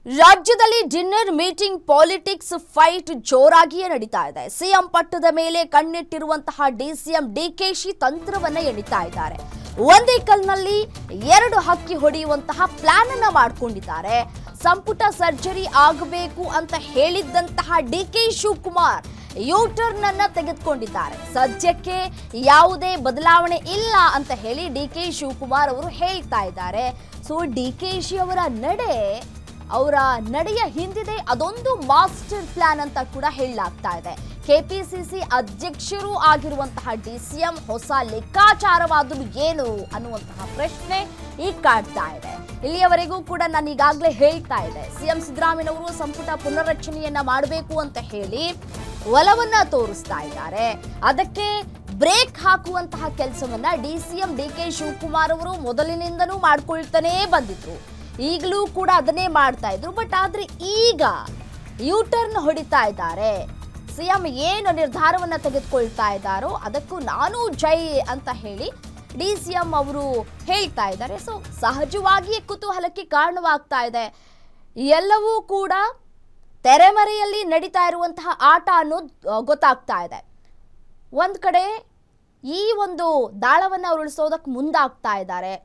ರಾಜ್ಯದಲ್ಲಿ dinner meeting politics fight ಜೋರಾಗಿಯೇ ನಡೀತಾ ಇದೆ. ಸಿಎಂ ಪಟ್ಟದ ಮೇಲೆ ಕಣ್ಣಿಟ್ಟಿರುವಂತಹ ಡಿಸಿಎಂ ಡಿಕೆಶಿ ತಂತ್ರವನ್ನ ಎಣಿತಾ ಇದ್ದಾರೆ. ಒಂದೇ ಕಲ್ನಲ್ಲಿ ಎರಡು ಹಕ್ಕಿ ಹೊಡೆಯುವಂತಹ ಪ್ಲಾನ್ ಅನ್ನ ಮಾಡಿಕೊಂಡಿದ್ದಾರೆ. ಸಂಪುಟ ಸರ್ಜರಿ ಆಗಬೇಕು ಅಂತ ಹೇಳಿದ್ದಂತಹ ಡಿಕೆ ಶಿವಕುಮಾರ್ ಯೂಟರ್ನ್ ಅನ್ನ ತೆಗೆದುಕೊಂಡಿದ್ದಾರೆ. ಸದ್ಯಕ್ಕೆ ಯಾವುದೇ ಬದಲಾವಣೆ ಇಲ್ಲ ಅಂತ ಹೇಳಿ ಡಿಕೆ ಶಿವಕುಮಾರ್ ಅವರು ಹೇಳ್ತಾ ಇದ್ದಾರೆ. ಸೊ ಡಿಕೆಶಿ ಅವರ ನಡೆಯ ಹಿಂದಿದೆ ಅದೊಂದು ಮಾಸ್ಟರ್ ಪ್ಲಾನ್ ಅಂತ ಕೂಡ ಹೇಳಲಾಗ್ತಾ ಇದೆ. ಕೆಪಿಸಿಸಿ ಅಧ್ಯಕ್ಷರು ಆಗಿರುವಂತಹ ಡಿಸಿಎಂ ಹೊಸ ಲೆಕ್ಕಾಚಾರವಾದರೂ ಏನು ಅನ್ನುವಂತಹ ಪ್ರಶ್ನೆ ಈಗ ಕಾಡ್ತಾ ಇದೆ. ಇಲ್ಲಿಯವರೆಗೂ ಕೂಡ ನಾನು ಈಗಾಗಲೇ ಹೇಳ್ತಾ ಇದ್ದೆ, ಸಿಎಂ ಸಿದ್ದರಾಮಯ್ಯನವರು ಸಂಪುಟ ಪುನರ್ರಚನೆಯನ್ನ ಮಾಡಬೇಕು ಅಂತ ಹೇಳಿ ಒಲವನ್ನ ತೋರಿಸ್ತಾ ಇದ್ದಾರೆ. ಅದಕ್ಕೆ ಬ್ರೇಕ್ ಹಾಕುವಂತಹ ಕೆಲಸವನ್ನ ಡಿಸಿಎಂ ಡಿಕೆ ಶಿವಕುಮಾರ್ ಅವರು ಮೊದಲಿನಿಂದನೂ ಮಾಡ್ಕೊಳ್ತಾನೇ ಬಂದಿದ್ರು. ಈಗಲೂ ಕೂಡ ಅದನ್ನೇ ಮಾಡ್ತಾ ಇದ್ರು. ಬಟ್ ಆದ್ರೆ ಈಗ ಯೂಟರ್ನ್ ಹೊಡಿತಾ ಇದ್ದಾರೆ. ಸಿಎಂ ಏನು ನಿರ್ಧಾರವನ್ನ ತೆಗೆದುಕೊಳ್ತಾ ಇದ್ದಾರೋ ಅದಕ್ಕೂ ನಾನು ಜೈ ಅಂತ ಹೇಳಿ ಡಿಸಿಎಂ ಅವರು ಹೇಳ್ತಾ ಇದ್ದಾರೆ. ಸೊ ಸಹಜವಾಗಿಯೇ ಕುತೂಹಲಕ್ಕೆ ಕಾರಣವಾಗ್ತಾ ಇದೆ. ಎಲ್ಲವೂ ಕೂಡ ತೆರೆಮರೆಯಲ್ಲಿ ನಡೀತಾ ಇರುವಂತಹ ಆಟ ಅನ್ನೋದು ಗೊತ್ತಾಗ್ತಾ ಇದೆ. ಒಂದ್ ಕಡೆ ಈ ಒಂದು ದಾಳವನ್ನ ಉರುಳಿಸೋದಕ್ಕೆ ಮುಂದಾಗ್ತಾ ಇದ್ದಾರೆ